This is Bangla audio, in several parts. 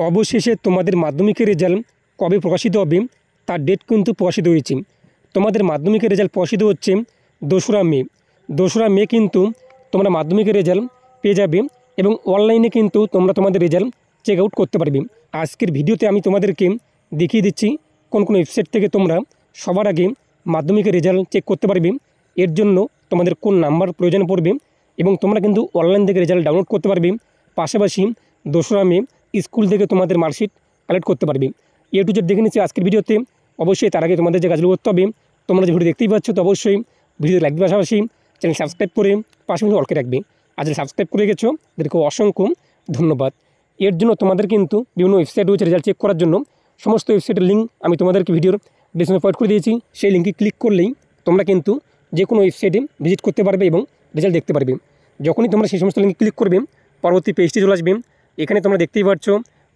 অবশেষে তোমাদের মাধ্যমিকের রেজাল্ট কবে প্রকাশিত হবে তার ডেট কিন্তু প্রকাশিত হয়েছে। তোমাদের মাধ্যমিকের রেজাল্ট প্রকাশিত হচ্ছে 2রা মে। 2রা মে কিন্তু তোমরা মাধ্যমিকের রেজাল্ট পেয়ে যাবে এবং অনলাইনে কিন্তু তোমরা তোমাদের রেজাল্ট চেক আউট করতে পারবে। আজকের ভিডিওতে আমি তোমাদেরকে দেখিয়ে দিচ্ছি কোন কোন ওয়েবসাইট থেকে তোমরা সবার আগে মাধ্যমিকের রেজাল্ট চেক করতে পারবে, এর জন্য তোমাদের কোন নাম্বার প্রয়োজন পড়বে এবং তোমরা কিন্তু অনলাইন থেকে রেজাল্ট ডাউনলোড করতে পারবে। পাশাপাশি 2রা মে স্কুল থেকে তোমাদের মার্কশিট কালেক্ট করতে পারবে। এ টু জেড দেখে নিচ্ছি আজকের ভিডিওতে। অবশ্যই তার আগে তোমাদের যে কাজগুলো করতে হবে, তোমরা যে ভিডিও দেখতেই পাচ্ছ, তো অবশ্যই ভিডিও লাইক দেওয়ার পাশাপাশি চ্যানেল সাবস্ক্রাইব করে পাশাপাশি অলকে রাখবে। আর যারা সাবস্ক্রাইব করে গেছো তাদেরকে অসংখ্য ধন্যবাদ। এর জন্য তোমাদের কিন্তু বিভিন্ন ওয়েবসাইট রয়েছে রেজাল্ট চেক করার জন্য। সমস্ত ওয়েবসাইটের লিঙ্ক আমি তোমাদেরকে ভিডিওর ডিসক্রিপশনে প্রোভাইড করে দিয়েছি। সেই লিঙ্কে ক্লিক করলেই তোমরা কিন্তু যে কোনো ওয়েবসাইটে ভিজিট করতে পারবে এবং রেজাল্ট দেখতে পারবে। যখনই তোমরা সেই সমস্ত লিঙ্কে ক্লিক করবে, পরবর্তী পেজটি চলে আসবে। এখানে তোমরা দেখতেই পাচ্ছ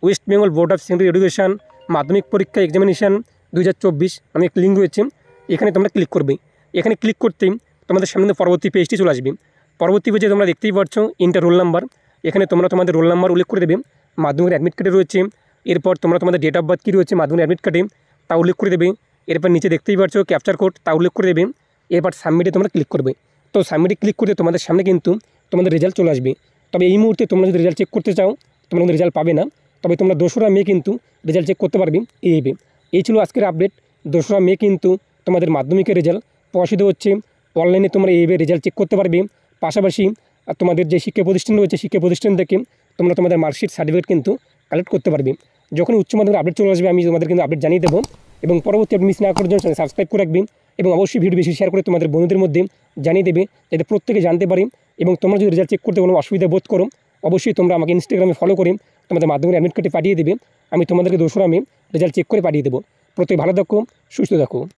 West Bengal board of secondary education মাধ্যমিক পরীক্ষা এক্সামিনেশান 2024 আমি একটা লিঙ্ক রয়েছে, এখানে তোমরা ক্লিক করবে। এখানে ক্লিক করতেই তোমাদের সামনে পরবর্তী পেজটি চলে আসবে। পরবর্তী পেজে তোমরা দেখতেই পাচ্ছ ইন্টার রোল নাম্বার। এখানে তোমরা তোমাদের রোল নাম্বার উল্লেখ করে দেবে, মাধ্যমিক অ্যাডমিট কার্ডে রয়েছে। এরপর তোমরা তোমাদের ডেট অফ বার্থ কী রয়েছে মাধ্যমিক অ্যাডমিট কার্ডে তা উল্লেখ করে দেবে। এরপর নিচে দেখতেই পাচ্ছ ক্যাপচার কোড তা উল্লেখ করে দেবে। এরপর সাবমিটে তোমরা ক্লিক করবে। তো সাবমিটে ক্লিক করে তোমাদের সামনে কিন্তু তোমাদের রেজাল্ট চলে আসবে। তবে এই মুহূর্তে তোমরা যদি রেজাল্ট চেক করতে চাও তোমরা কিন্তু রেজাল্ট পাবে না। তবে তোমরা 2রা মে কিন্তু রেজাল্ট চেক করতে পারবে এইভাবে। এই ছিল আজকের আপডেট। 2রা মে কিন্তু তোমাদের মাধ্যমিকের রেজাল্ট প্রকাশিত হচ্ছে। অনলাইনে তোমরা এইভাবে রেজাল্ট চেক করতে পারবে। পাশাপাশি তোমাদের যে শিক্ষা প্রতিষ্ঠান রয়েছে শিক্ষা প্রতিষ্ঠান থেকে তোমরা তোমাদের মার্কশিট সার্টিফিকেট কিন্তু কালেক্ট করতে পারবে। যখন উচ্চ মাধ্যমিক আপডেট চলে আসবে আমি তোমাদের কিন্তু আপডেট জানিয়ে দেবো। এবং পরবর্তী আপডেট মিস না করার জন্য চ্যানেল সাবস্ক্রাইব করে রাখবে এবং অবশ্যই ভিডিও বেশি শেয়ার করে তোমাদের বন্ধুদের মধ্যে জানিয়ে দেবে, যাতে প্রত্যেকে জানতে পারে। এবং তোমরা যদি রেজাল্ট চেক করতে কোনো অসুবিধা বোধ করো অবশ্যই তোমরা আমাকে ইনস্টাগ্রামে ফলো করে তোমাদের মাধ্যমিক অ্যাডমিট কার্ডটি পাঠিয়ে দেবে। আমি তোমাদেরকে 2রা মে রেজাল্ট চেক করে পাঠিয়ে দেবো। প্রত্যেকে ভালো থাকো, সুস্থ থাকো।